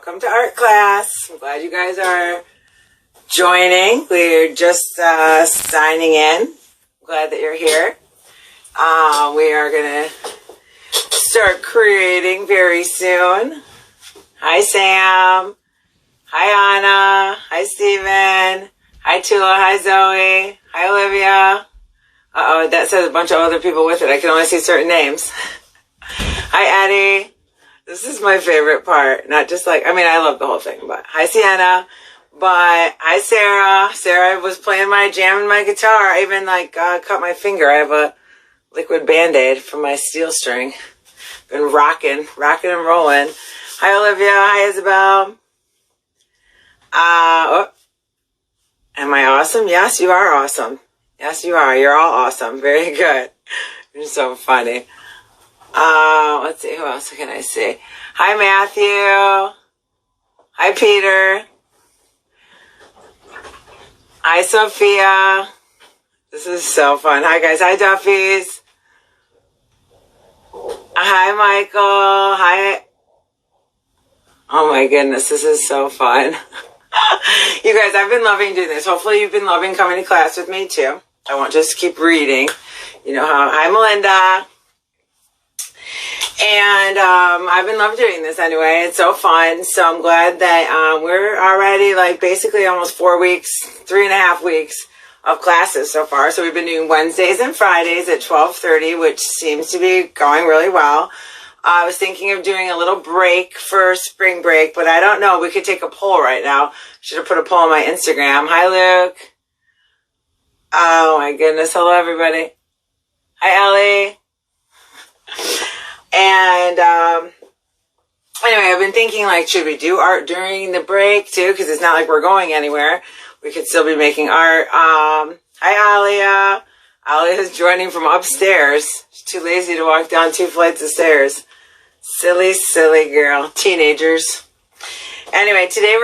Welcome to art class. I'm glad you guys are joining. We're just signing in. I'm glad that you're here. We are going to start creating very soon. Hi, Sam. Hi, Anna. Hi, Steven. Hi, Tula. Hi, Zoe. Hi, Olivia. Uh-oh, that says a bunch of other people with it. I can only see certain names. Hi, Eddie. This is my favorite part. Not just like, I mean, I love the whole thing, but hi, Sienna. But hi, Sarah. Sarah was jamming my guitar. I even cut my finger. I have a liquid Band-Aid from my steel string. Been rocking and rolling. Hi, Olivia. Hi, Isabel. Am I awesome? Yes, you are awesome. Yes, you are. You're all awesome. Very good. You're so funny. Let's see. Who else can I see? Hi, Matthew. Hi, Peter. Hi, Sophia. This is so fun. Hi, guys. Hi, Duffies. Hi, Michael. Hi. Oh, my goodness. This is so fun. You guys, I've been loving doing this. Hopefully, you've been loving coming to class with me, too. I won't just keep reading. You know how. Hi, Melinda. And I've been loving doing this anyway. It's so fun. So I'm glad that we're already basically almost 4 weeks, 3.5 weeks of classes so far. So we've been doing Wednesdays and Fridays at 12:30, which seems to be going really well. I was thinking of doing a little break for spring break, but I don't know. We could take a poll right now. Should have put a poll on my Instagram. Hi, Luke. Oh, my goodness. Hello, everybody. Hi, Ellie. And anyway, I've been thinking, should we do art during the break, too? Because it's not like we're going anywhere. We could still be making art. Hi, Alia. Alia is joining from upstairs. She's too lazy to walk down 2 flights of stairs. Silly, silly girl. Teenagers. Anyway, today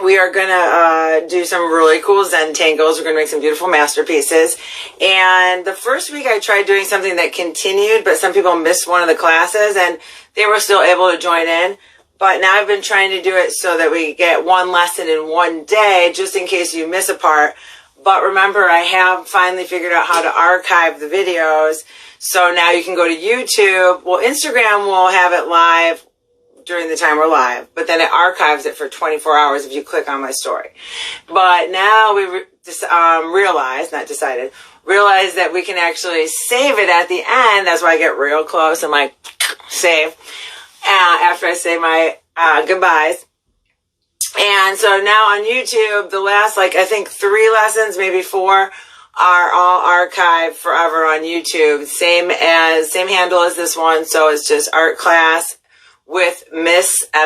we are gonna do some really cool Zentangles. We're gonna make some beautiful masterpieces. And the first week I tried doing something that continued, but some people missed one of the classes and they were still able to join in. But now I've been trying to do it so that we get one lesson in one day, just in case you miss a part. But remember, I have finally figured out how to archive the videos. So now you can go to YouTube. Well, Instagram will have it live during the time we're live, but then it archives it for 24 hours if you click on my story. But now we realized that we can actually save it at the end. That's why I get real close and save after I say my goodbyes. And so now on YouTube, the last I think 3 lessons, maybe 4, are all archived forever on YouTube. Same handle as this one, so it's just art class with Ms.A.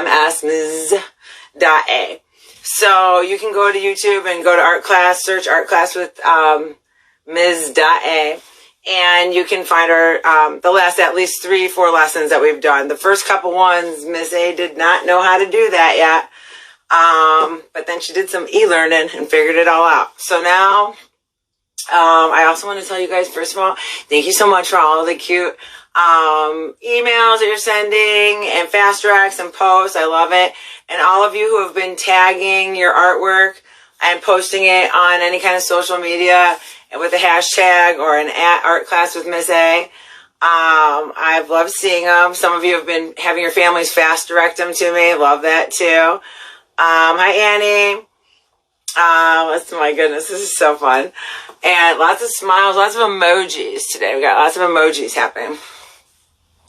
So you can go to YouTube and go to art class, search art class with Ms.A. And you can find our the last at least 3-4 lessons that we've done. The first couple ones, Ms.A. did not know how to do that yet. But then she did some e-learning and figured it all out. So now, I also want to tell you guys, first of all, thank you so much for all the cute emails that you're sending and fast directs and posts. I love it. And all of you who have been tagging your artwork and posting it on any kind of social media with a hashtag or an @artclass with Ms.A. I've loved seeing them. Some of you have been having your families fast direct them to me. Love that too. Hi, Annie. Oh my goodness, this is so fun. And lots of smiles, lots of emojis today. We got lots of emojis happening.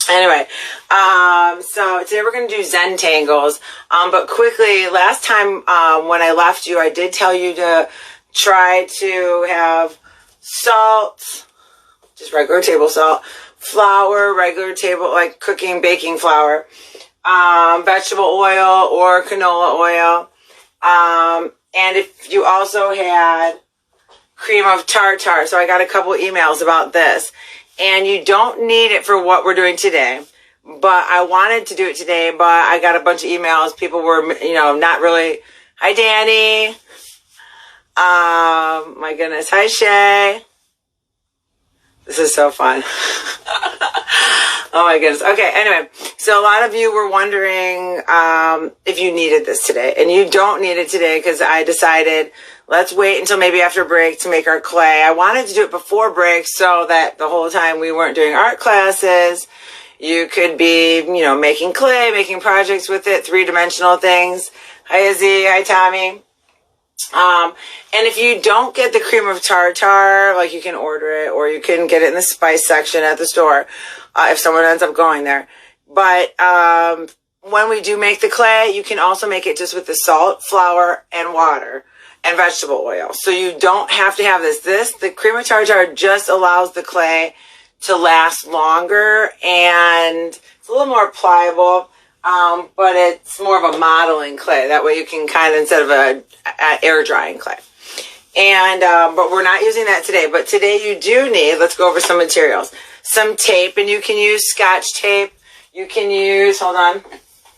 Anyway, so today we're going to do Zentangles. But quickly, last time when I left you, I did tell you to try to have salt, just regular table salt, flour, regular table, cooking, baking flour, vegetable oil or canola oil. And if you also had cream of tartar. So I got a couple emails about this. And you don't need it for what we're doing today. But I wanted to do it today, but I got a bunch of emails. People were, not really. Hi, Danny. My goodness. Hi, Shay. This is so fun. Oh my goodness. Okay, anyway. So a lot of you were wondering if you needed this today, and you don't need it today because I decided let's wait until maybe after break to make our clay. I wanted to do it before break so that the whole time we weren't doing art classes, you could be, making clay, making projects with it, three-dimensional things. Hi, Izzy. Hi, Tommy. And if you don't get the cream of tartar, like you can order it or you can get it in the spice section at the store if someone ends up going there. But when we do make the clay, you can also make it just with the salt, flour, and water and vegetable oil. So you don't have to have this. The cream of tartar just allows the clay to last longer, and it's a little more pliable. But it's more of a modeling clay. That way you can instead of a air drying clay. And, but we're not using that today. But today you do need, let's go over some materials. Some tape, and you can use Scotch tape. You can use, hold on,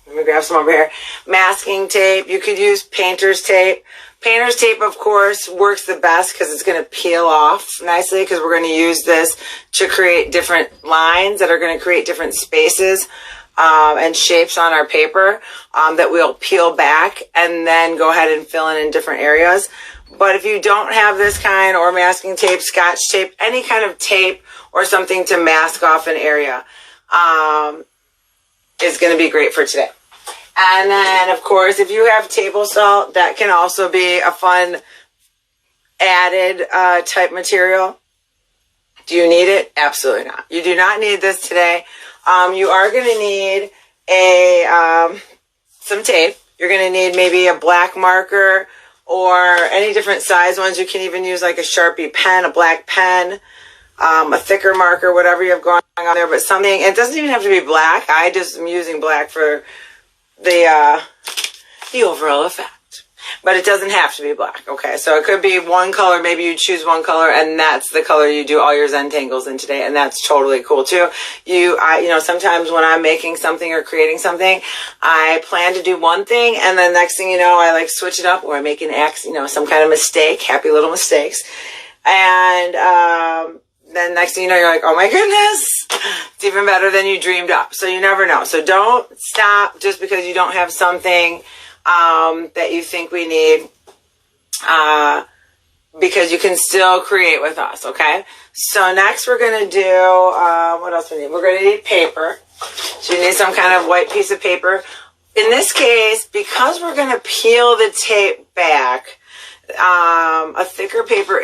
let me grab some over here. Masking tape. You could use painter's tape. Painter's tape, of course, works the best because it's going to peel off nicely because we're going to use this to create different lines that are going to create different spaces and shapes on our paper that we'll peel back and then go ahead and fill in different areas. But if you don't have this kind, or masking tape, Scotch tape, any kind of tape or something to mask off an area is going to be great for today. And then, of course, if you have table salt, that can also be a fun added type material. Do you need it? Absolutely not. You do not need this today. You are going to need some tape. You're going to need maybe a black marker or any different size ones. You can even use like a Sharpie pen, a black pen, a thicker marker, whatever you have going on there. But something, it doesn't even have to be black. I just am using black for the overall effect. But it doesn't have to be black, okay? So it could be one color. Maybe you choose one color, and that's the color you do all your Zentangles in today, and that's totally cool too. Sometimes when I'm making something or creating something, I plan to do one thing, and then next thing you know, I switch it up, or I make an some kind of mistake, happy little mistakes, and then next thing you know, you're like, oh my goodness, it's even better than you dreamed up. So you never know. So don't stop just because you don't have something that you think we need, because you can still create with us, okay? So next we're going to do, what else we need? We're going to need paper. So you need some kind of white piece of paper. In this case, because we're going to peel the tape back, a thicker paper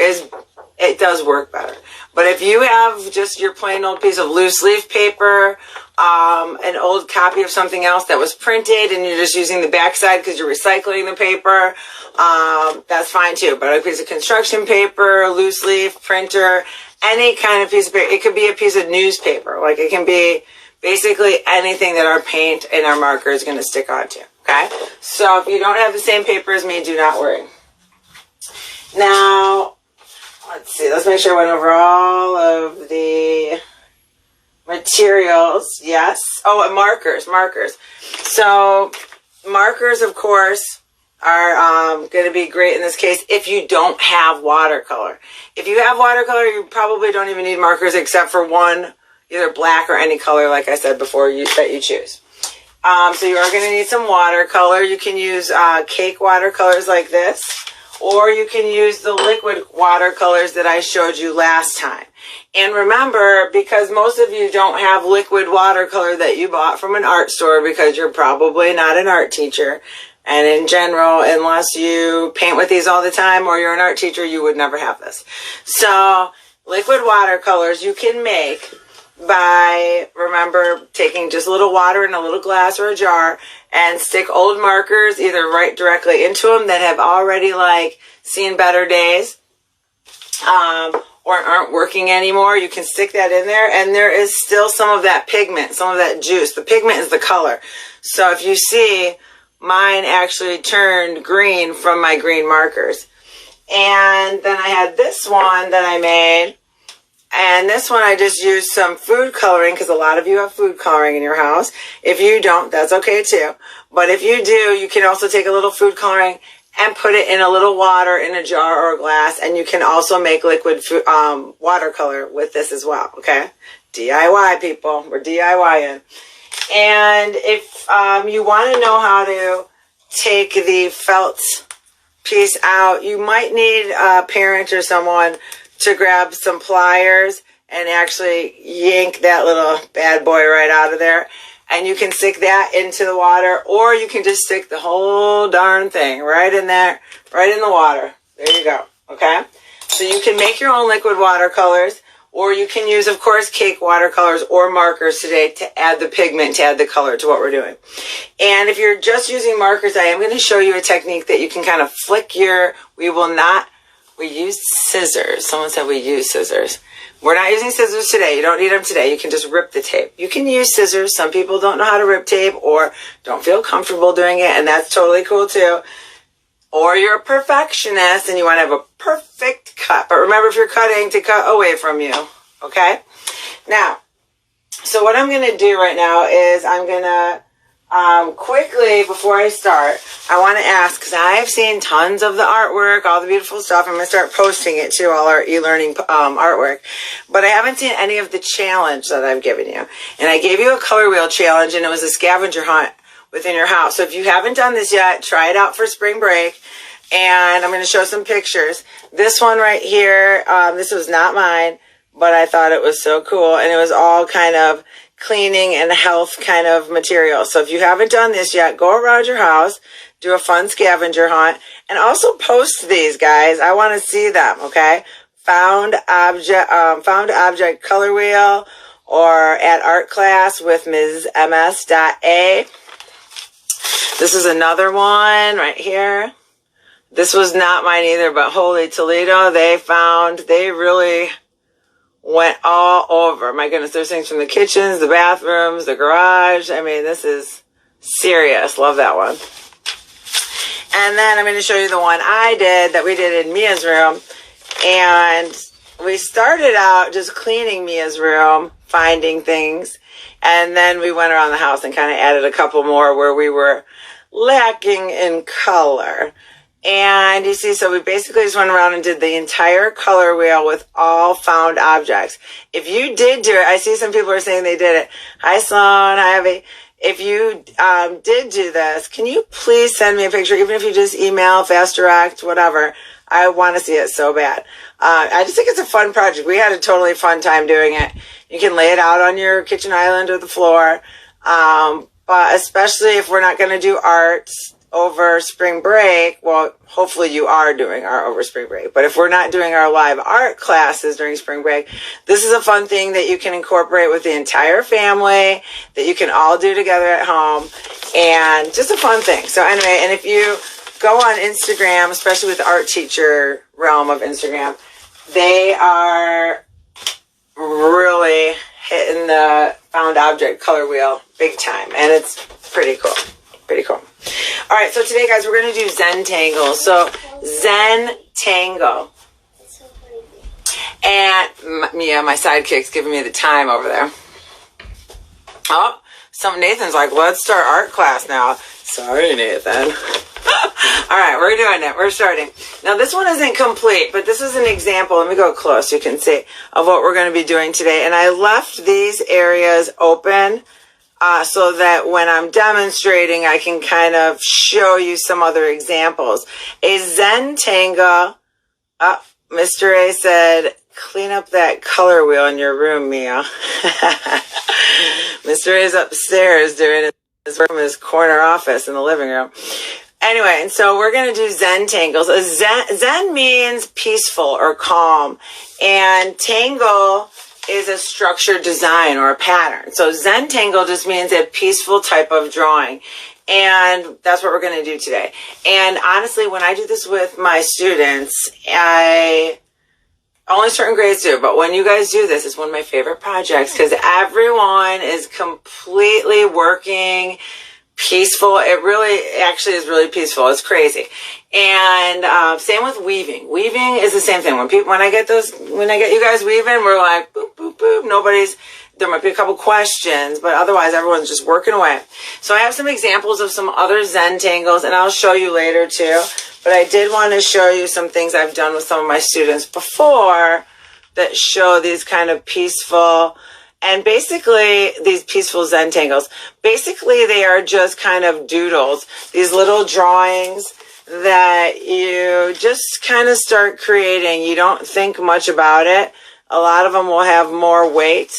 it does work better. But if you have just your plain old piece of loose leaf paper, an old copy of something else that was printed and you're just using the backside because you're recycling the paper, that's fine too. But a piece of construction paper, loose leaf, printer, any kind of piece of paper. It could be a piece of newspaper. It can be basically anything that our paint and our marker is going to stick onto, okay? So if you don't have the same paper as me, do not worry. Now, let's see. Let's make sure I went over all of the materials. Yes. Oh, and markers. So markers, of course, are going to be great in this case if you don't have watercolor. If you have watercolor, you probably don't even need markers except for one, either black or any color, like I said before, that you choose. So you are going to need some watercolor. You can use cake watercolors like this, or you can use the liquid watercolors that I showed you last time. And remember, because most of you don't have liquid watercolor that you bought from an art store because you're probably not an art teacher. And in general, unless you paint with these all the time or you're an art teacher, you would never have this. So liquid watercolors you can make by, remember, taking just a little water in a little glass or a jar and stick old markers either right directly into them that have already seen better days or aren't working anymore. You can stick that in there, and there is still some of that pigment, some of that juice. The pigment is the color. So if you see, mine actually turned green from my green markers. And then I had this one that I made. And this one I just used some food coloring because a lot of you have food coloring in your house. If you don't, that's okay too. But if you do, you can also take a little food coloring and put it in a little water in a jar or a glass. And you can also make liquid food, watercolor with this as well, okay? DIY, people. We're DIYing. And if you want to know how to take the felt piece out, you might need a parent or someone to grab some pliers and actually yank that little bad boy right out of there. And you can stick that into the water, or you can just stick the whole darn thing right in there, right in the water. There you go, okay? So you can make your own liquid watercolors, or you can use, of course, cake watercolors or markers today to add the pigment, to add the color to what we're doing. And if you're just using markers, I am going to show you a technique that you can kind of flick your, we use scissors. Someone said we use scissors. We're not using scissors today. You don't need them today. You can just rip the tape. You can use scissors. Some people don't know how to rip tape or don't feel comfortable doing it, and that's totally cool too. Or you're a perfectionist and you want to have a perfect cut. But remember, if you're cutting, to cut away from you. Okay? Now, so what I'm going to do right now is I'm going to quickly, before I start, I want to ask, because I've seen tons of the artwork, all the beautiful stuff. I'm going to start posting it too, all our e-learning artwork. But I haven't seen any of the challenge that I've given you. And I gave you a color wheel challenge, and it was a scavenger hunt within your house. So if you haven't done this yet, try it out for spring break. And I'm going to show some pictures. This one right here, this was not mine, but I thought it was so cool. And it was all kind of cleaning and health kind of material. So if you haven't done this yet, go around your house, do a fun scavenger hunt, and also post these, guys. I want to see them, okay? Found object color wheel, or at art class with Ms.A. This is another one right here. This was not mine either, but holy Toledo, they really went all over. My goodness, there's things from the kitchens, the bathrooms, the garage. I mean, this is serious. Love that one. And then I'm going to show you the one I did that we did in Mia's room. And we started out just cleaning Mia's room, finding things. And then we went around the house and kind of added a couple more where we were lacking in color. And you see, so we basically just went around and did the entire color wheel with all found objects. If you did do it, I see some people are saying they did it. Hi, Sloan. Hi, Abby. If you did do this, can you please send me a picture, even if you just email, fast direct, whatever. I want to see it so bad. I just think it's a fun project. We had a totally fun time doing it. You can lay it out on your kitchen island or the floor. But especially if we're not going to do art over spring break, well, hopefully you are doing art over spring break, but if we're not doing our live art classes during spring break, this is a fun thing that you can incorporate with the entire family, that you can all do together at home, and just a fun thing. So anyway, and if you go on Instagram, especially with the art teacher realm of Instagram, they are really hitting the found object color wheel big time, and it's pretty cool. Pretty cool. All right, so today, guys, we're going to do Zentangles. So, Zentangle. And Mia, my sidekick's giving me the time over there. Oh, Nathan's like, let's start art class now. Sorry, Nathan. All right, we're doing it. We're starting. Now, this one isn't complete, but this is an example. Let me go close. You can see of what we're going to be doing today. And I left these areas open so that when I'm demonstrating, I can kind of show you some other examples. A Zentangle. Mr. A said, clean up that color wheel in your room, Mia. Mr. A is upstairs doing his work from his corner office in the living room. Anyway, and so we're going to do Zentangles. Zen means peaceful or calm, and tangle is a structured design or a pattern. So Zentangle just means a peaceful type of drawing. And that's what we're going to do today. And honestly, when I do this with my students, only certain grades do, but when you guys do this, it's one of my favorite projects because everyone is completely working peaceful. It really actually is really peaceful. It's crazy. And same with weaving. Weaving is the same thing. When I get you guys weaving, we're like boop boop boop. There might be a couple questions, but otherwise everyone's just working away. So I have some examples of some other Zentangles, and I'll show you later too. But I did want to show you some things I've done with some of my students before that show these kind of peaceful And basically, these peaceful Zentangles, basically they are just kind of doodles, these little drawings that you just kind of start creating. You don't think much about it. A lot of them will have more weight,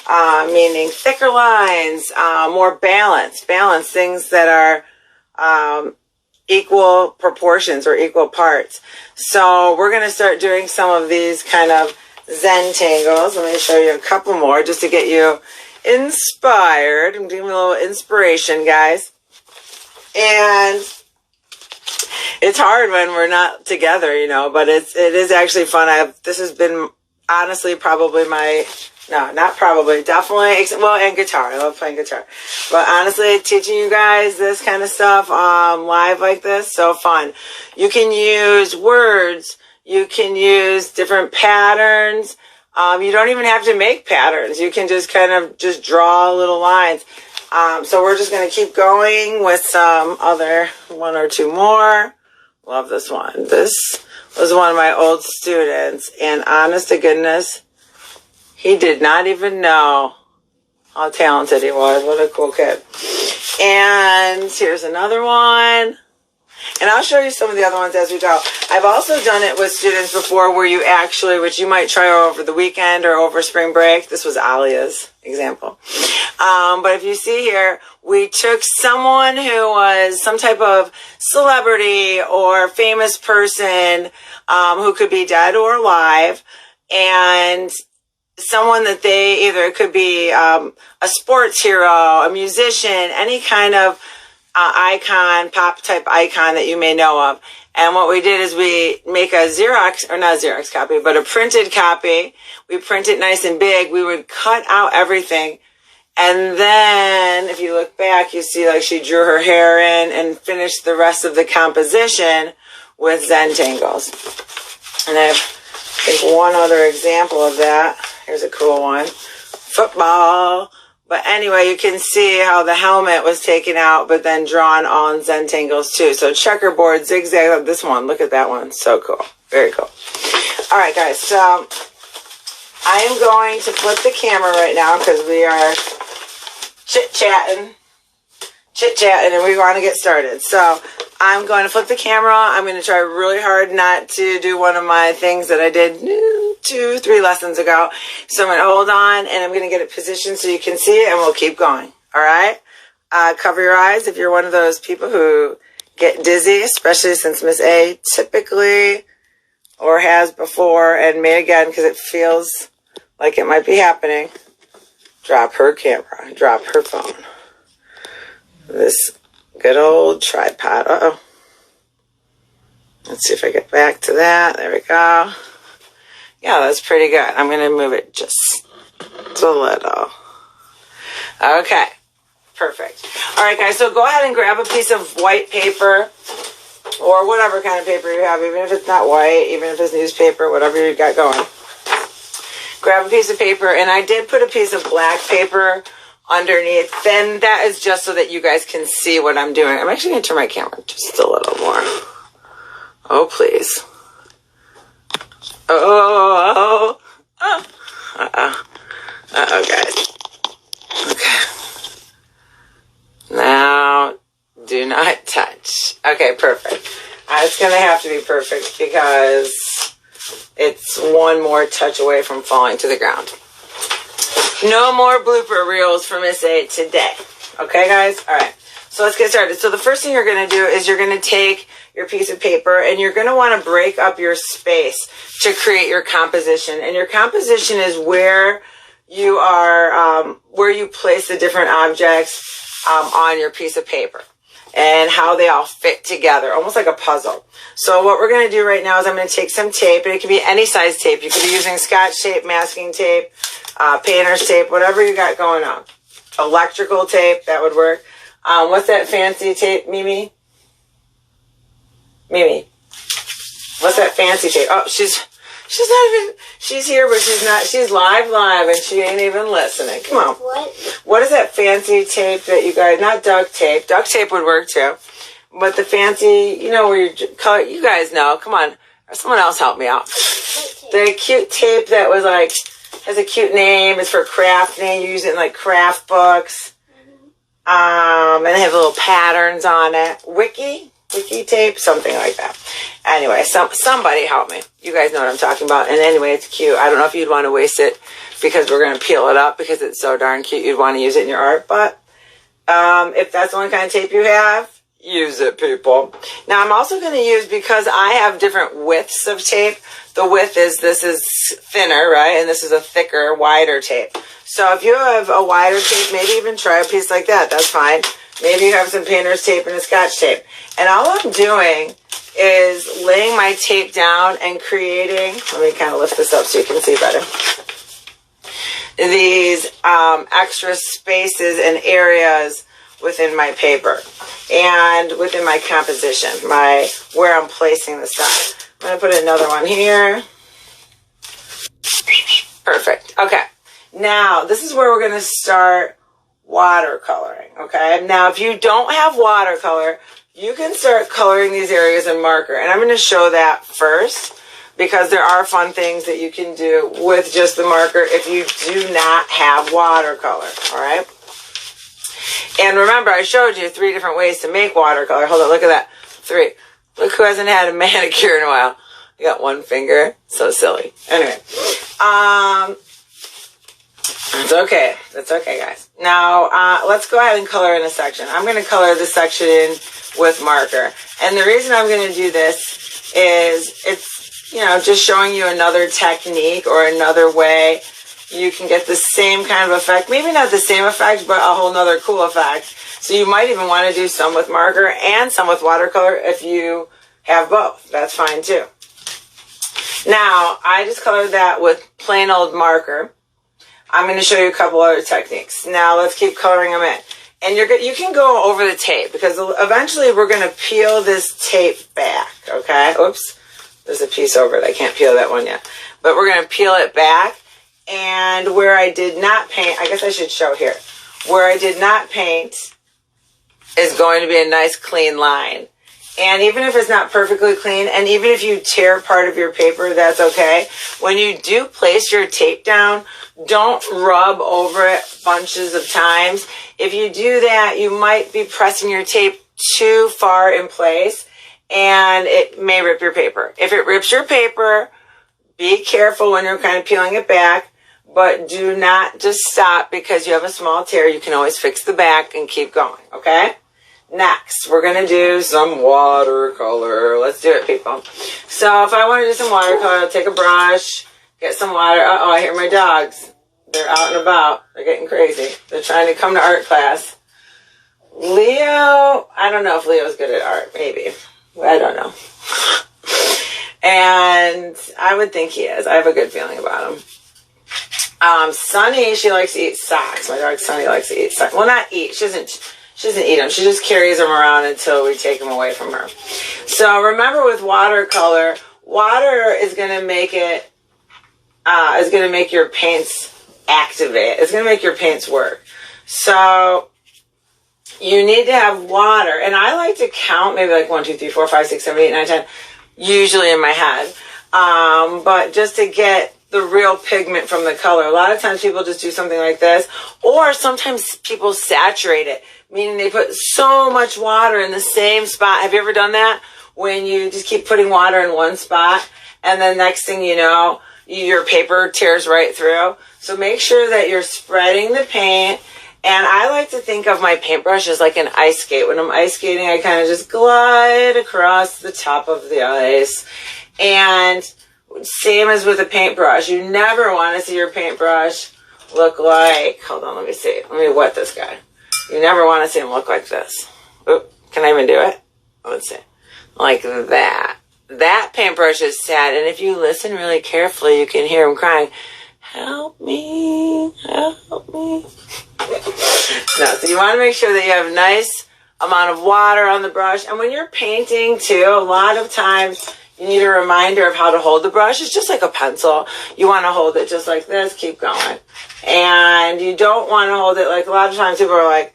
meaning thicker lines, more balance, things that are equal proportions or equal parts. So we're going to start doing some of these kind of Zentangles. Let me show you a couple more just to get you inspired. I'm giving you a little inspiration, guys. And it's hard when we're not together, you know, but it is actually fun. This has been honestly probably definitely, well, and guitar. I love playing guitar. But honestly, teaching you guys this kind of stuff live like this, so fun. You can use words. You can use different patterns. You don't even have to make patterns. You can just kind of just draw little lines. So we're just going to keep going with some other one or two more. Love this one. This was one of my old students, and honest to goodness, he did not even know how talented he was. What a cool kid. And here's another one. And I'll show you some of the other ones as we go. I've also done it with students before where you actually, which you might try over the weekend or over spring break. This was Alia's example. But if you see here, we took someone who was some type of celebrity or famous person who could be dead or alive, and someone that they either could be a sports hero, a musician, any kind of icon, pop type icon that you may know of. And what we did is we make a Xerox, or not a Xerox copy, but a printed copy. We print it nice and big. We would cut out everything. And then if you look back, you see like she drew her hair in and finished the rest of the composition with Zentangles. And I think one other example of that. Here's a cool one. Football. But anyway, you can see how the helmet was taken out, but then drawn on Zentangles too. So checkerboard, zigzag, this one. Look at that one. So cool. Very cool. All right, guys. So I am going to flip the camera right now because we are chit-chatting, and we want to get started. So I'm going to flip the camera. I'm going to try really hard not to do one of my things that I did 2-3 lessons ago. So I'm going to hold on, and I'm going to get it positioned so you can see it, and we'll keep going. All right? Cover your eyes if you're one of those people who get dizzy, especially since Ms.A. typically or has before and may again because it feels like it might be happening. Drop her camera. Drop her phone. This good old tripod. Uh-oh. Let's see if I get back to that. There we go. Yeah, that's pretty good. I'm going to move it just a little. Okay. Perfect. All right, guys. So go ahead and grab a piece of white paper or whatever kind of paper you have, even if it's not white, even if it's newspaper, whatever you got going. Grab a piece of paper, and I did put a piece of black paper underneath. Then that is just so that you guys can see what I'm doing. I'm actually going to turn my camera just a little more. Oh, please. Oh. Uh-oh, guys. Okay. Now, do not touch. Okay, perfect. It's going to have to be perfect because it's one more touch away from falling to the ground. No more blooper reels for Ms.A. today. Okay, guys? All right. So let's get started. So the first thing you're going to do is you're going to take your piece of paper and you're going to want to break up your space to create your composition. And your composition is where you are, where you place the different objects on your piece of paper and how they all fit together, almost like a puzzle. So what we're going to do right now is I'm going to take some tape, and it can be any size tape. You could be using Scotch tape, masking tape, painter's tape, whatever you got going on. Electrical tape, that would work. What's that fancy tape, Mimi? Mimi. What's that fancy tape? Oh, she's not even, she's here, but she's not, she's live, and she ain't even listening. Come on. What is that fancy tape that you guys, not duct tape. Duct tape would work too. But the fancy, you know, where you color, you guys know. Come on. Someone else help me out. The cute tape that was like, has a cute name. It's for crafting. You use it in like craft books. And they have little patterns on it. Wiki tape, something like that. Anyway, somebody help me. You guys know what I'm talking about. And anyway, it's cute. I don't know if you'd want to waste it because we're going to peel it up because it's so darn cute. You'd want to use it in your art. But if that's the only kind of tape you have, use it, people. Now, I'm also going to use, because I have different widths of tape. The width is, this is thinner, right? And this is a thicker, wider tape. So if you have a wider tape, maybe even try a piece like that. That's fine. Maybe you have some painter's tape and a Scotch tape. And all I'm doing is laying my tape down and creating, let me kind of lift this up so you can see better, these extra spaces and areas within my paper and within my composition, where I'm placing the stuff. I'm going to put another one here. Perfect. Okay. Now, this is where we're going to start watercoloring, okay? Now, if you don't have watercolor, you can start coloring these areas in marker. And I'm going to show that first because there are fun things that you can do with just the marker if you do not have watercolor, all right? And remember, I showed you 3 different ways to make watercolor. Hold on, look at that. 3. Look who hasn't had a manicure in a while. I got 1 finger. So silly. Anyway. It's okay. That's okay, guys. Now, let's go ahead and color in a section. I'm going to color this section in with marker. And the reason I'm going to do this is it's, you know, just showing you another technique or another way you can get the same kind of effect. Maybe not the same effect, but a whole nother cool effect. So you might even want to do some with marker and some with watercolor if you have both. That's fine too. Now, I just colored that with plain old marker. I'm going to show you a couple other techniques. Now, let's keep coloring them in. And you can go over the tape because eventually we're going to peel this tape back, okay? Oops, there's a piece over it. I can't peel that one yet. But we're going to peel it back. And where I did not paint, I guess I should show here. Where I did not paint is going to be a nice clean line. And even if it's not perfectly clean, and even if you tear part of your paper, that's okay. When you do place your tape down, don't rub over it bunches of times. If you do that, you might be pressing your tape too far in place, and it may rip your paper. If it rips your paper, be careful when you're kind of peeling it back. But do not just stop because you have a small tear. You can always fix the back and keep going, okay? Next, we're going to do some watercolor. Let's do it, people. So if I want to do some watercolor, I'll take a brush, get some water. Uh-oh, I hear my dogs. They're out and about. They're getting crazy. They're trying to come to art class. Leo, I don't know if Leo's good at art. Maybe. I don't know. And I would think he is. I have a good feeling about him. Sunny, she likes to eat socks. My dog Sunny likes to eat socks. Well, not eat. She doesn't eat them. She just carries them around until we take them away from her. So remember, with watercolor, water is going to make it, is going to make your paints activate. It's going to make your paints work. So you need to have water. And I like to count maybe like 1, 2, 3, 4, 5, 6, 7, 8, 9, 10, usually in my head. But just to get the real pigment from the color. A lot of times people just do something like this, or sometimes people saturate it, meaning they put so much water in the same spot. Have you ever done that? When you just keep putting water in one spot, and then next thing you know, your paper tears right through. So make sure that you're spreading the paint. And I like to think of my paintbrush as like an ice skate. When I'm ice skating, I kind of just glide across the top of the ice. And same as with a paintbrush. You never want to see your paintbrush look like, hold on, let me see. Let me wet this guy. You never want to see him look like this. Oop, can I even do it? Let's see. Like that. That paintbrush is sad. And if you listen really carefully, you can hear him crying, help me, help me. No, so you want to make sure that you have a nice amount of water on the brush. And when you're painting too, a lot of times you need a reminder of how to hold the brush. It's just like a pencil. You want to hold it just like this, keep going. And you don't want to hold it like, a lot of times people are like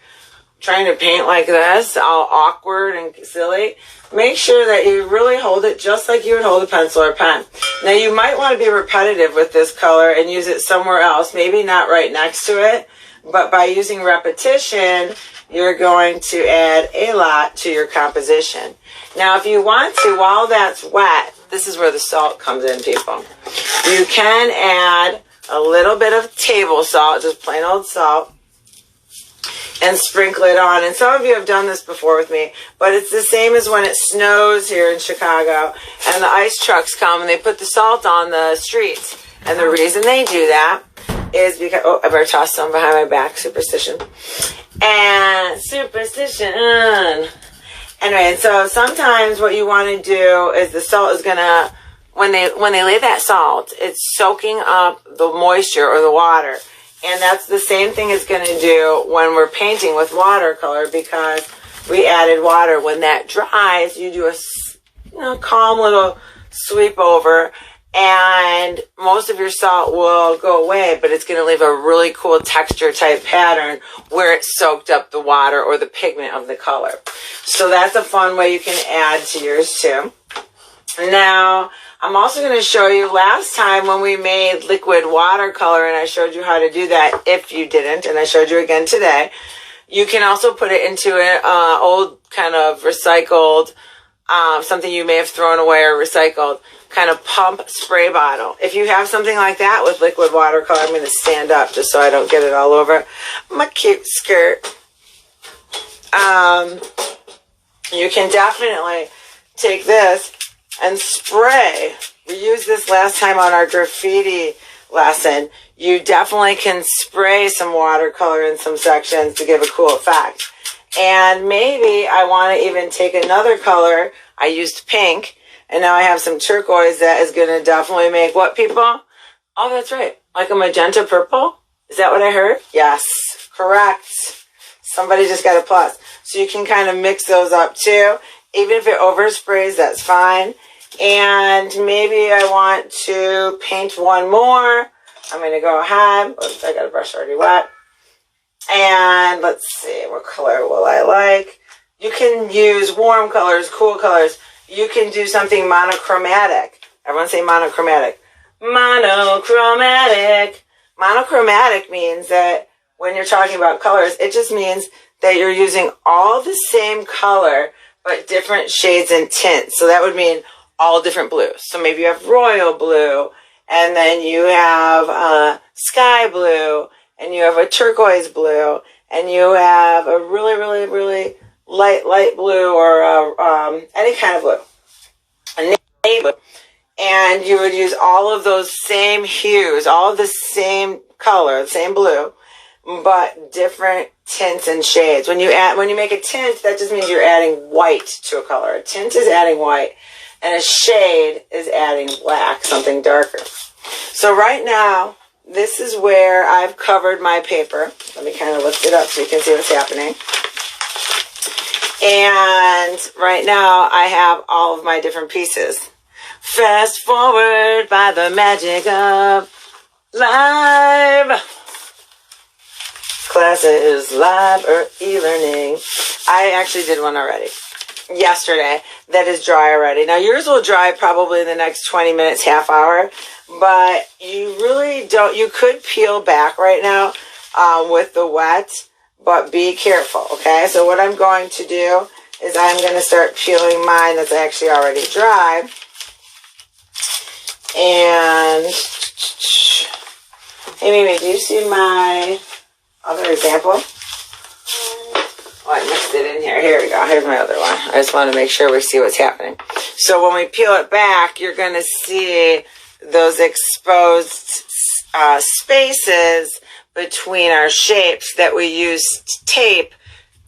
trying to paint like this, all awkward and silly, make sure that you really hold it just like you would hold a pencil or pen. Now you might want to be repetitive with this color and use it somewhere else, maybe not right next to it, but by using repetition, you're going to add a lot to your composition. Now if you want to, while that's wet, this is where the salt comes in, people. You can add a little bit of table salt, just plain old salt, and sprinkle it on. And some of you have done this before with me, but it's the same as when it snows here in Chicago and the ice trucks come and they put the salt on the streets. And the reason they do that is because, oh, I better toss some behind my back, superstition. And superstition. Anyway, and so sometimes what you want to do is the salt is going to, when they lay that salt, it's soaking up the moisture or the water. And that's the same thing it's going to do when we're painting with watercolor, because we added water. When that dries, you do a calm little sweep over, and most of your salt will go away, but it's going to leave a really cool texture type pattern where it soaked up the water or the pigment of the color. So that's a fun way you can add to yours too. Now, I'm also going to show you last time when we made liquid watercolor, and I showed you how to do that if you didn't, and I showed you again today. You can also put it into an old kind of recycled, something you may have thrown away or recycled, kind of pump spray bottle. If you have something like that with liquid watercolor, I'm going to stand up just so I don't get it all over my cute skirt. You can definitely take this and spray. We used this last time on our graffiti lesson. You definitely can spray some watercolor in some sections to give a cool effect. And maybe I want to even take another color. I used pink, and now I have some turquoise that is going to definitely make what, people? Oh, that's right. Like a magenta purple? Is that what I heard? Yes, correct. Somebody just got a plus. So you can kind of mix those up too. Even if it oversprays, that's fine. And maybe I want to paint one more. I'm going to go ahead. Oops, I got a brush already wet. And let's see, what color will I like? You can use warm colors, cool colors. You can do something monochromatic. Everyone say monochromatic. Monochromatic. Monochromatic means that when you're talking about colors, it just means that you're using all the same color, but different shades and tints. So that would mean all different blues. So maybe you have royal blue, and then you have sky blue, and you have a turquoise blue, and you have a really, really, really light blue, or any kind of blue, a navy blue. And you would use all of those same hues, all of the same color, the same blue, but different tints and shades. When you make a tint, that just means you're adding white to a color. A tint is adding white, and a shade is adding black, something darker. So right now, this is where I've covered my paper. Let me kind of lift it up so you can see what's happening. And right now, I have all of my different pieces. Fast forward by the magic of live. Class is live or e-learning. I actually did one already yesterday that is dry already. Now yours will dry probably in the next 20 minutes, half hour, but you really don't, you could peel back right now with the wet, but be careful, okay? So what I'm going to do is I'm going to start peeling mine that's actually already dry. And, hey Mimi, do you see my other example? Oh, I mixed it in here. Here we go. Here's my other one. I just want to make sure we see what's happening. So when we peel it back, you're going to see those exposed spaces between our shapes that we used tape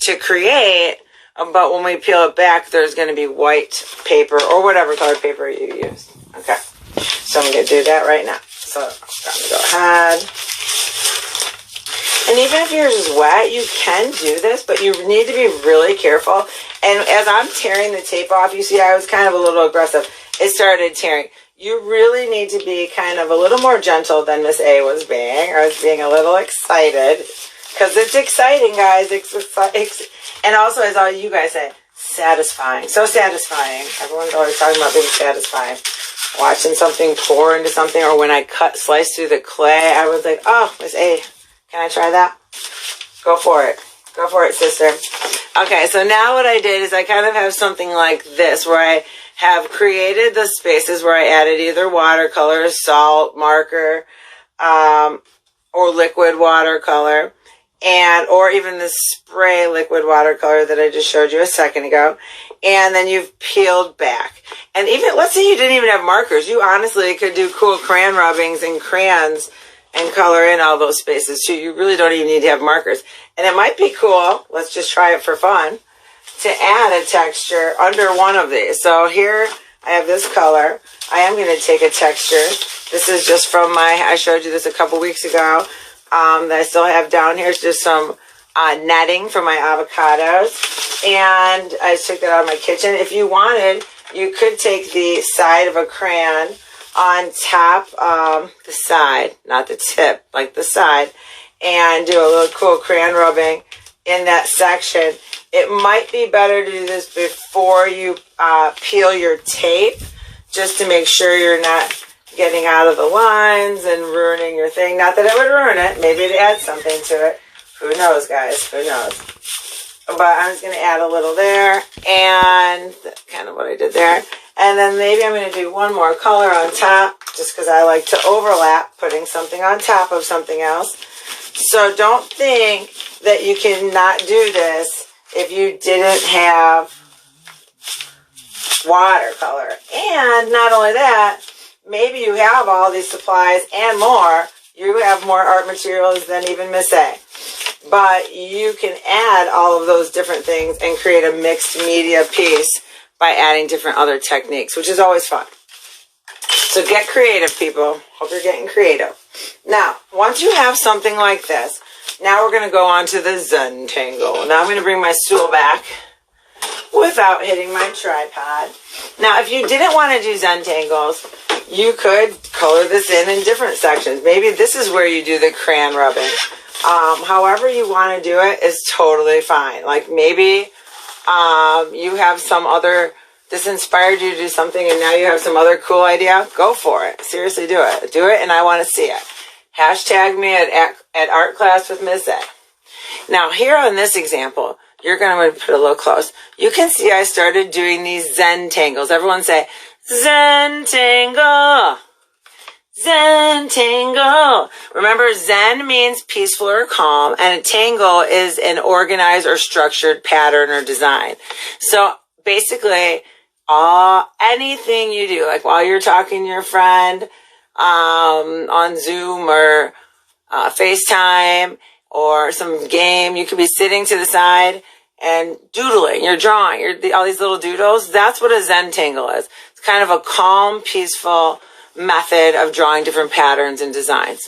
to create. But when we peel it back, there's going to be white paper or whatever color paper you use. Okay. So I'm going to do that right now. So I'm going to go ahead. And even if yours is wet, you can do this, but you need to be really careful. And as I'm tearing the tape off, you see I was kind of a little aggressive. It started tearing. You really need to be kind of a little more gentle than Ms.A was being. I was being a little excited because it's exciting, guys. And also, as all you guys say, satisfying. So satisfying. Everyone's always talking about being satisfying. Watching something pour into something, or when I slice through the clay, I was like, oh, Ms.A, can I try that? Go for it. Go for it, sister. Okay, so now what I did is I kind of have something like this, where I have created the spaces where I added either watercolor, salt, marker, or liquid watercolor, or even the spray liquid watercolor that I just showed you a second ago. And then you've peeled back. And even, let's say you didn't even have markers. You honestly could do cool crayon rubbings and crayons and color in all those spaces too. You really don't even need to have markers. And it might be cool, let's just try it for fun, to add a texture under one of these. So here I have this color. I am going to take a texture. This is just from I showed you this a couple weeks ago, that I still have down here. It's just some netting from my avocados. And I just took that out of my kitchen. If you wanted, you could take the side of a crayon on top, the side, not the tip, like the side, and do a little cool crayon rubbing in that section. It might be better to do this before you peel your tape, just to make sure you're not getting out of the lines and ruining your thing. Not that it would ruin it. Maybe it adds something to it. Who knows, guys? Who knows? But I'm just going to add a little there, and kind of what I did there. And then maybe I'm going to do one more color on top, just because I like to overlap, putting something on top of something else. So don't think that you cannot do this if you didn't have watercolor. And not only that, maybe you have all these supplies and more. You have more art materials than even Ms.A. But you can add all of those different things and create a mixed media piece by adding different other techniques, which is always fun. So get creative, people. Hope you're getting creative. Now, once you have something like this, now we're going to go on to the Zentangle. Now I'm going to bring my stool back without hitting my tripod. Now, if you didn't want to do Zentangles, you could color this in different sections. Maybe this is where you do the crayon rubbing. However you want to do it is totally fine. Like maybe you have some other, this inspired you to do something and now you have some other cool idea. Go for it. Seriously, do it. Do it, and I want to see it. Hashtag me at art class with Ms.A. Now here on this example, you're going to put a little close. You can see I started doing these Zentangles. Everyone say, Zentangle. Zentangle. Remember, Zen means peaceful or calm, and a tangle is an organized or structured pattern or design. So basically, anything you do, like while you're talking to your friend on Zoom or FaceTime or some game, you could be sitting to the side and doodling. You're drawing. All these little doodles. That's what a Zentangle is. It's kind of a calm, peaceful method of drawing different patterns and designs.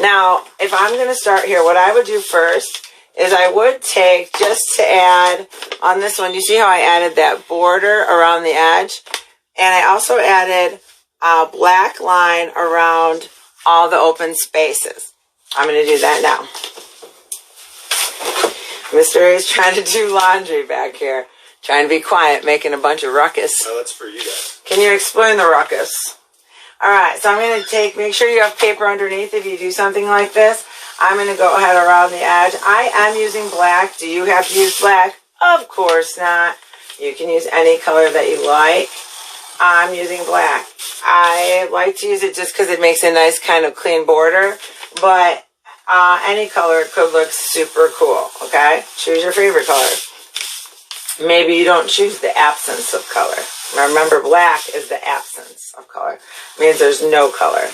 Now, if I'm going to start here, what I would do first is I would take, just to add on this one, you see how I added that border around the edge? And I also added a black line around all the open spaces. I'm going to do that now. Mr. A is trying to do laundry back here. Trying to be quiet, making a bunch of ruckus. Oh, that's for you guys. Can you explain the ruckus? All right, so I'm going to make sure you have paper underneath if you do something like this. I'm going to go ahead around the edge. I am using black. Do you have to use black? Of course not. You can use any color that you like. I'm using black. I like to use it just because it makes a nice kind of clean border, but any color could look super cool, okay? Choose your favorite color. Maybe you don't choose the absence of color. Remember, black is the absence of color. It means there's no color.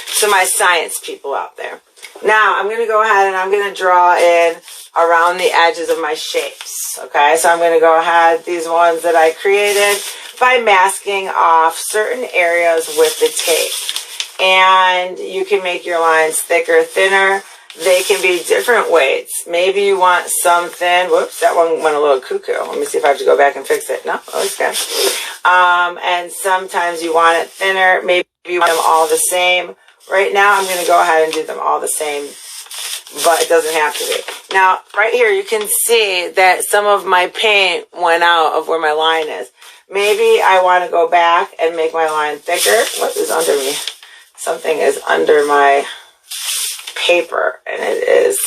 So my science people out there. Now, I'm going to go ahead and I'm going to draw in around the edges of my shapes. Okay, so I'm going to go ahead, these ones that I created, by masking off certain areas with the tape. And you can make your lines thicker, thinner. They can be different weights. Maybe you want some thin. Whoops, that one went a little cuckoo. Let me see if I have to go back and fix it. No? Oh, it's good. And sometimes you want it thinner. Maybe you want them all the same. Right now, I'm going to go ahead and do them all the same but it doesn't have to be. Now, right here, you can see that some of my paint went out of where my line is. Maybe I want to go back and make my line thicker. What is under me? Something is under my paper, and it is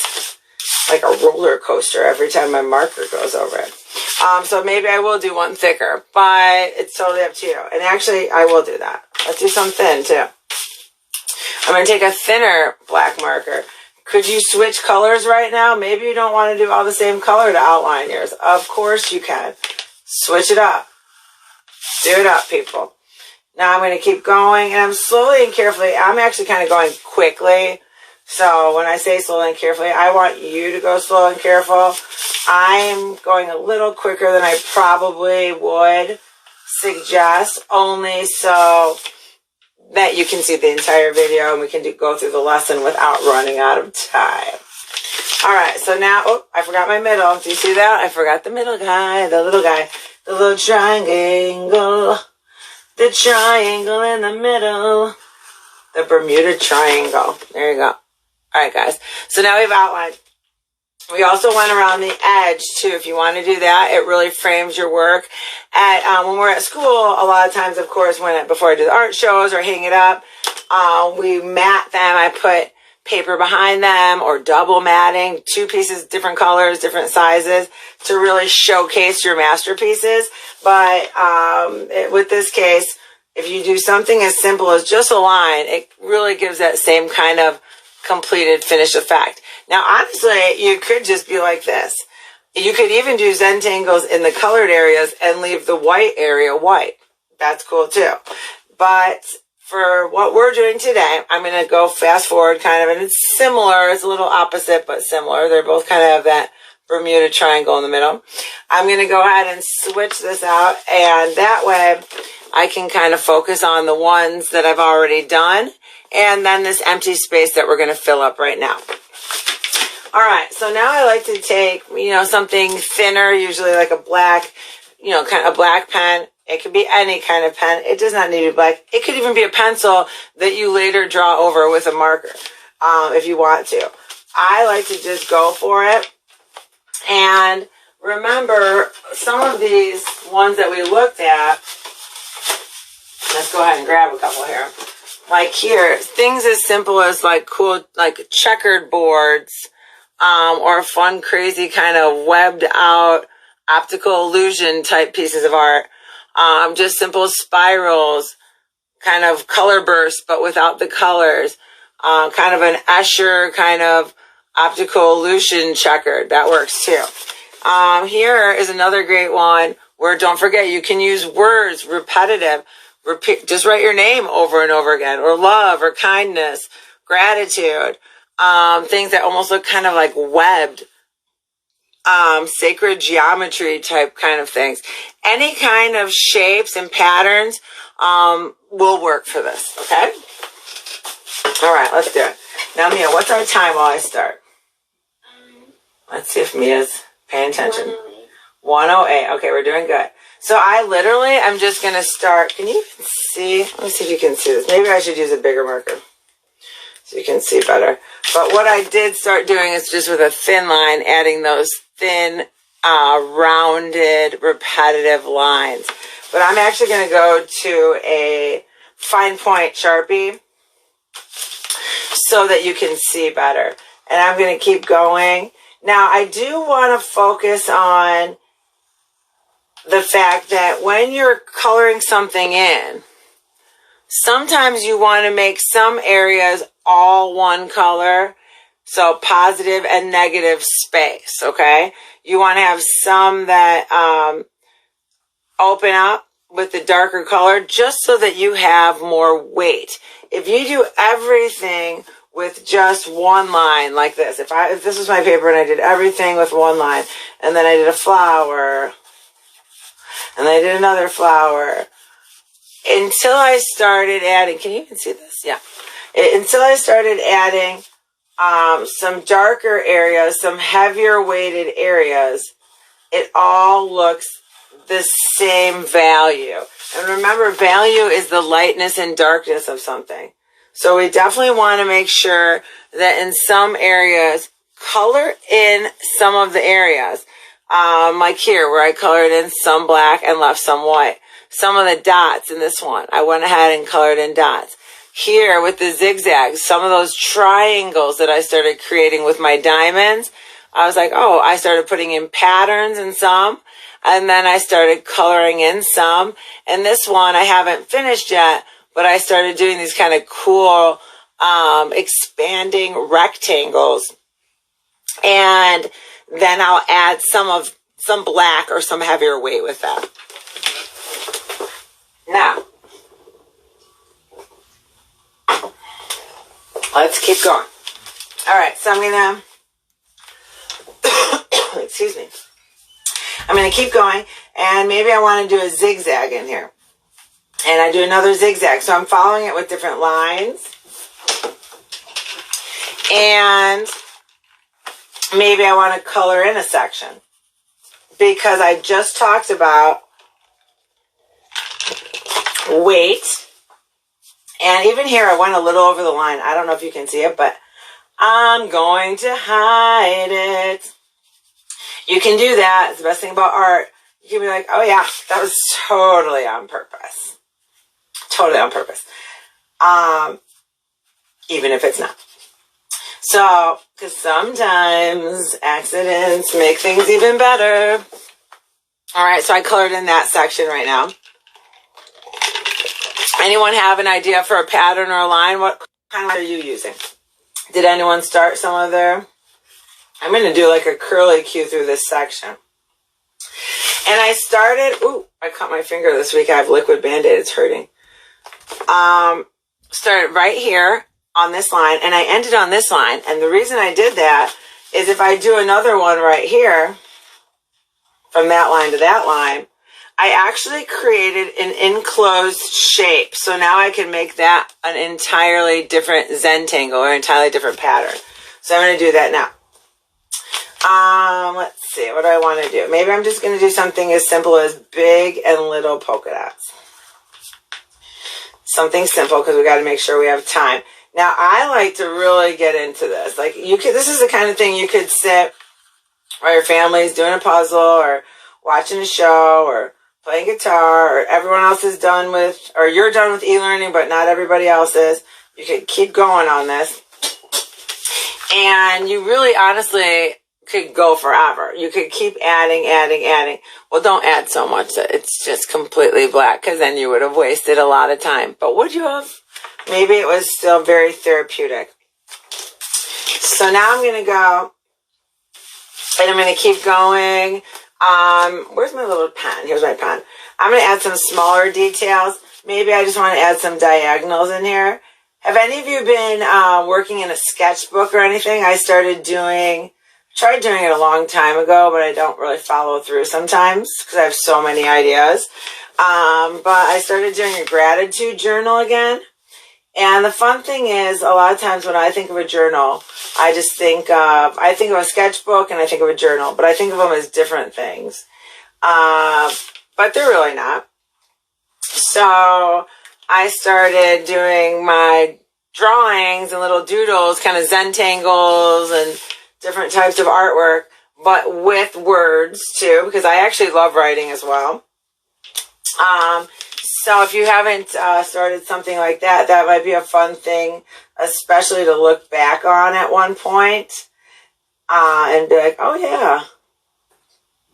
like a roller coaster every time my marker goes over it. So maybe I will do one thicker, but it's totally up to you. And actually, I will do that. Let's do some thin, too. I'm going to take a thinner black marker. Could you switch colors right now? Maybe you don't want to do all the same color to outline yours. Of course you can. Switch it up. Do it up, people. Now I'm going to keep going, and I'm slowly and carefully. I'm actually kind of going quickly. So when I say slowly and carefully, I want you to go slow and careful. I'm going a little quicker than I probably would suggest, only so that you can see the entire video and we can go through the lesson without running out of time. All right, so now, oh, I forgot my middle. Do you see that? I forgot the middle guy, the little triangle, the triangle in the middle, the Bermuda Triangle. There you go. All right, guys. So now we've outlined. We also went around the edge, too. If you want to do that, it really frames your work. When we're at school, a lot of times, of course, before I do the art shows or hang it up, we mat them. I put paper behind them or double matting, 2 pieces, different colors, different sizes to really showcase your masterpieces. But with this case, if you do something as simple as just a line, it really gives that same kind of completed finished effect. Now, honestly, you could just be like this. You could even do Zentangles in the colored areas and leave the white area white. That's cool too. But for what we're doing today, I'm going to go fast forward kind of, and it's similar. It's a little opposite, but similar. They're both kind of have that Bermuda Triangle in the middle. I'm going to go ahead and switch this out, and that way I can kind of focus on the ones that I've already done, and then this empty space that we're going to fill up right now. All right, so now I like to take, something thinner, usually like a black, kind of black pen. It could be any kind of pen. It does not need to be black. It could even be a pencil that you later draw over with a marker, if you want to. I like to just go for it. And remember, some of these ones that we looked at, let's go ahead and grab a couple here. Like here, things as simple as like cool, like checkered boards, or fun, crazy kind of webbed out optical illusion type pieces of art. Just simple spirals, kind of color bursts, but without the colors. Kind of an Escher kind of optical illusion checkered. That works too. Here is another great one where, don't forget, you can use words, repetitive. Repeat, just write your name over and over again, or love, or kindness, gratitude. Things that almost look kind of like webbed, sacred geometry type kind of things. Any kind of shapes and patterns will work for this, okay? All right, let's do it. Now, Mia, what's our time while I start? Let's see if Mia's paying attention. 108. Okay, we're doing good. So I'm just going to start. Can you see? Let me see if you can see this. Maybe I should use a bigger marker so you can see better. But what I did start doing is just with a thin line, adding those thin, rounded, repetitive lines. But I'm actually going to go to a fine point Sharpie so that you can see better. And I'm going to keep going. Now, I do want to focus on the fact that when you're coloring something in, sometimes you want to make some areas all one color, so positive and negative space, okay? You want to have some that open up with the darker color just so that you have more weight. If you do everything with just one line like this, if this was my paper and I did everything with one line, and then I did a flower, and I did another flower, until I started adding, can you even see this? Yeah. Until I started adding some darker areas, some heavier weighted areas, it all looks the same value. And remember, value is the lightness and darkness of something. So we definitely want to make sure that in some areas color in some of the areas. Like here, where I colored in some black and left some white. Some of the dots in this one, I went ahead and colored in dots. Here with the zigzags, some of those triangles that I started creating with my diamonds, I was like, oh, I started putting in patterns in some, and then I started coloring in some. And this one I haven't finished yet, but I started doing these kind of cool expanding rectangles. And then I'll add some black or some heavier weight with that. Now, let's keep going. All right, so I'm going to, excuse me. I'm going to keep going, and maybe I want to do a zigzag in here. And I do another zigzag. So I'm following it with different lines. And maybe I want to color in a section, because I just talked about weight. And even here, I went a little over the line. I don't know if you can see it, but I'm going to hide it. You can do that. It's the best thing about art. You can be like, oh yeah, that was totally on purpose. Totally on purpose. Even if it's not. So, because sometimes accidents make things even better. All right, so I colored in that section right now. Anyone have an idea for a pattern or a line? What kind of line are you using? Did anyone start some of their? I'm going to do like a curly Q through this section. And I started, ooh, I cut my finger this week. I have liquid Band-Aid. It's hurting. Started right here on this line, and I ended on this line. And the reason I did that is if I do another one right here, from that line to that line, I actually created an enclosed shape. So now I can make that an entirely different Zentangle or an entirely different pattern. So I'm going to do that now. Let's see, what do I want to do? Maybe I'm just going to do something as simple as big and little polka dots. Something simple, because we got to make sure we have time. Now, I like to really get into this. Like, you could, this is the kind of thing you could sit while your family's doing a puzzle or watching a show or playing guitar, or everyone else is done with, or you're done with e-learning, but not everybody else is. You could keep going on this. And you really, honestly, could go forever. You could keep adding. Well, don't add so much that it's just completely black, because then you would have wasted a lot of time. But would you have? Maybe it was still very therapeutic. So now I'm going to go, and I'm going to keep going. Where's my little pen? Here's my pen. I'm going to add some smaller details. Maybe I just want to add some diagonals in here. Have any of you been working in a sketchbook or anything? I tried doing it a long time ago, but I don't really follow through sometimes because I have so many ideas. But I started doing a gratitude journal again. And the fun thing is, a lot of times when I think of a journal, I think of a sketchbook and I think of a journal, but I think of them as different things. But they're really not. So I started doing my drawings and little doodles, kind of Zentangles and different types of artwork, but with words too, because I actually love writing as well. So if you haven't started something like that, that might be a fun thing, especially to look back on at one point and be like, oh yeah,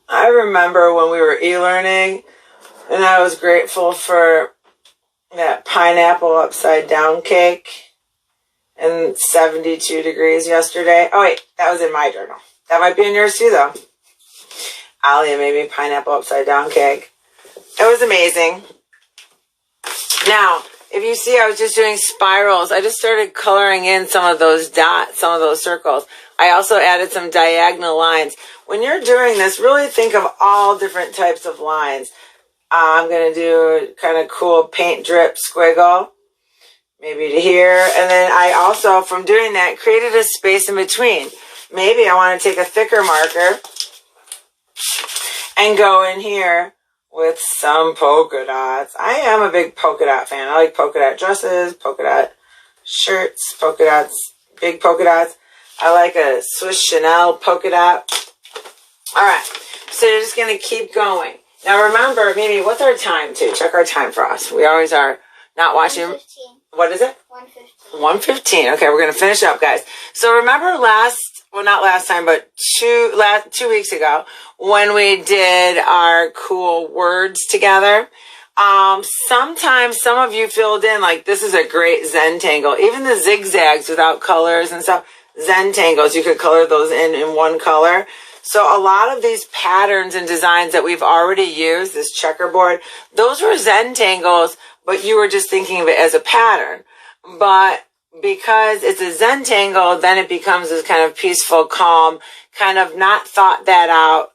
I remember when we were e-learning and I was grateful for that pineapple upside down cake and 72 degrees yesterday. Oh wait, that was in my journal. That might be in yours too though. Alia made me pineapple upside down cake. It was amazing. Now, if you see, I was just doing spirals. I just started coloring in some of those dots, some of those circles. I also added some diagonal lines. When you're doing this, really think of all different types of lines. I'm going to do kind of cool paint drip squiggle, maybe to here. And then I also, from doing that, created a space in between. Maybe I want to take a thicker marker and go in here with some polka dots. I am a big polka dot fan. I like polka dot dresses, polka dot shirts, polka dots, big polka dots. I like a Swiss Chanel polka dot. All right, so you're just going to keep going. Now remember, Mimi, what's our time too? Check our time for us. We always are not watching. 1:15. What is it? 1:15. 1:15. Okay, we're going to finish up, guys. So remember not last time, but 2 weeks ago when we did our cool words together. Sometimes some of you filled in like this is a great Zentangle. Even the zigzags without colors and stuff, Zentangles, you could color those in one color. So a lot of these patterns and designs that we've already used, this checkerboard, those were Zentangles, but you were just thinking of it as a pattern. But because it's a Zentangle, then it becomes this kind of peaceful, calm, kind of not thought that out,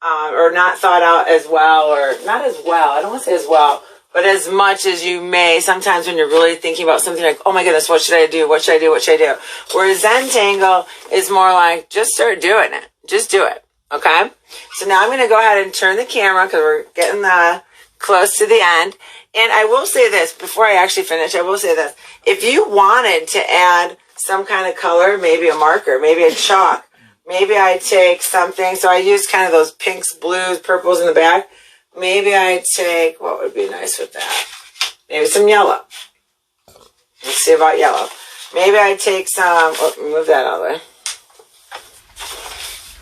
or not thought out as well, or not as well, I don't want to say as well, but as much as you may sometimes when you're really thinking about something like, oh my goodness, what should I do? What should I do? What should I do? Whereas Zentangle is more like, just start doing it. Just do it. Okay? So now I'm going to go ahead and turn the camera because we're getting close to the end. And I will say this, before I actually finish, I will say this. If you wanted to add some kind of color, maybe a marker, maybe a chalk, maybe I take something, so I use kind of those pinks, blues, purples in the back. Maybe I take, what would be nice with that? Maybe some yellow. Let's see about yellow. Maybe I take some, move that out of the way.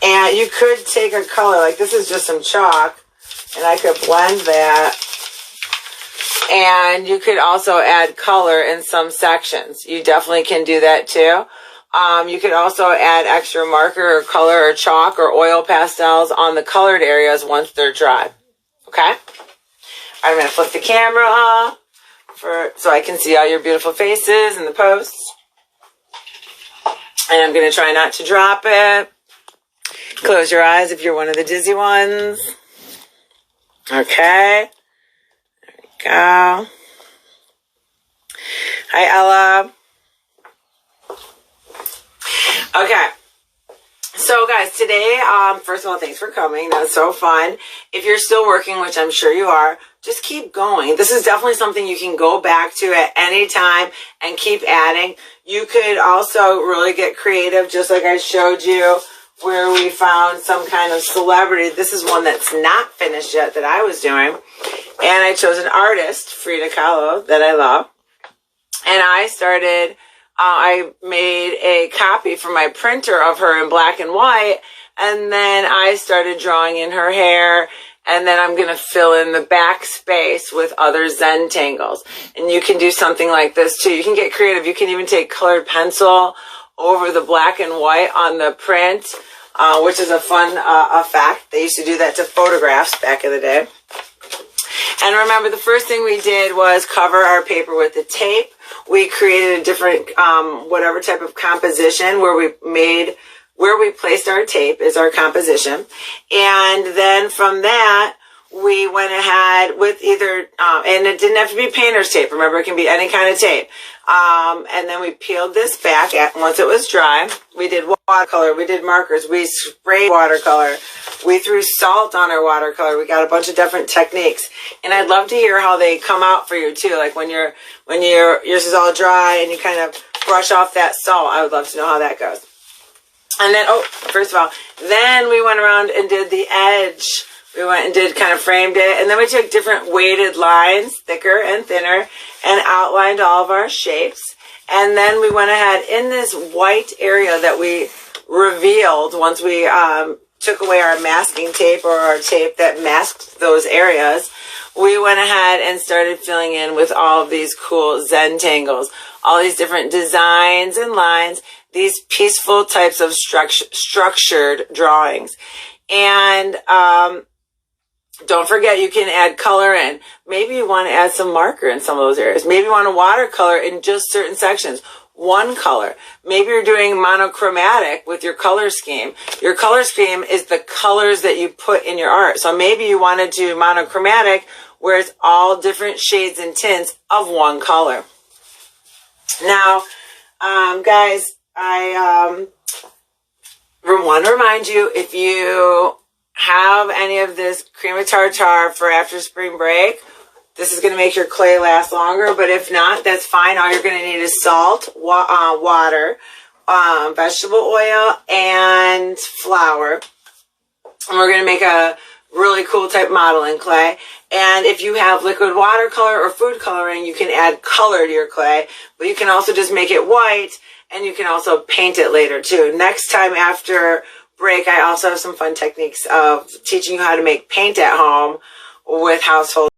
And you could take a color, like this is just some chalk, and I could blend that. And you could also add color in some sections. You definitely can do that too. You could also add extra marker or color or chalk or oil pastels on the colored areas once they're dry. Okay? I'm going to flip the camera off so I can see all your beautiful faces in the posts. And I'm going to try not to drop it. Close your eyes if you're one of the dizzy ones. Okay. There we go. Hi, Ella. Okay. So, guys, today, first of all, thanks for coming. That was so fun. If you're still working, which I'm sure you are, just keep going. This is definitely something you can go back to at any time and keep adding. You could also really get creative, just like I showed you, where we found some kind of celebrity. This is one that's not finished yet that I was doing. And I chose an artist, Frida Kahlo, that I love. And I made a copy from my printer of her in black and white. And then I started drawing in her hair. And then I'm going to fill in the back space with other Zentangles. And you can do something like this too. You can get creative. You can even take colored pencil over the black and white on the print, which is a fun effect. They used to do that to photographs back in the day. And remember, the first thing we did was cover our paper with the tape. We created a different, whatever type of composition where we placed our tape is our composition. And then from that, we went ahead with either, and it didn't have to be painter's tape. Remember, it can be any kind of tape. And then we peeled this back once it was dry. We did watercolor. We did markers. We sprayed watercolor. We threw salt on our watercolor. We got a bunch of different techniques. And I'd love to hear how they come out for you too. Like when yours is all dry and you kind of brush off that salt. I would love to know how that goes. And then, first of all, then we went around and did the edge. We went and did kind of framed it. And then we took different weighted lines, thicker and thinner, and outlined all of our shapes. And then we went ahead in this white area that we revealed once we took away our masking tape or our tape that masked those areas. We went ahead and started filling in with all of these cool Zentangles, all these different designs and lines, these peaceful types of structured drawings. And don't forget, you can add color in. Maybe you want to add some marker in some of those areas. Maybe you want to watercolor in just certain sections. One color. Maybe you're doing monochromatic with your color scheme. Your color scheme is the colors that you put in your art. So maybe you want to do monochromatic where it's all different shades and tints of one color. Now, guys, I want to remind you, if you have any of this cream of tartar for after spring break, this is going to make your clay last longer. But if not, that's fine. All you're going to need is salt, water, vegetable oil, and flour. And we're going to make a really cool type modeling clay. And if you have liquid watercolor or food coloring, you can add color to your clay. But you can also just make it white, and you can also paint it later too. Next time after break, I also have some fun techniques of teaching you how to make paint at home with household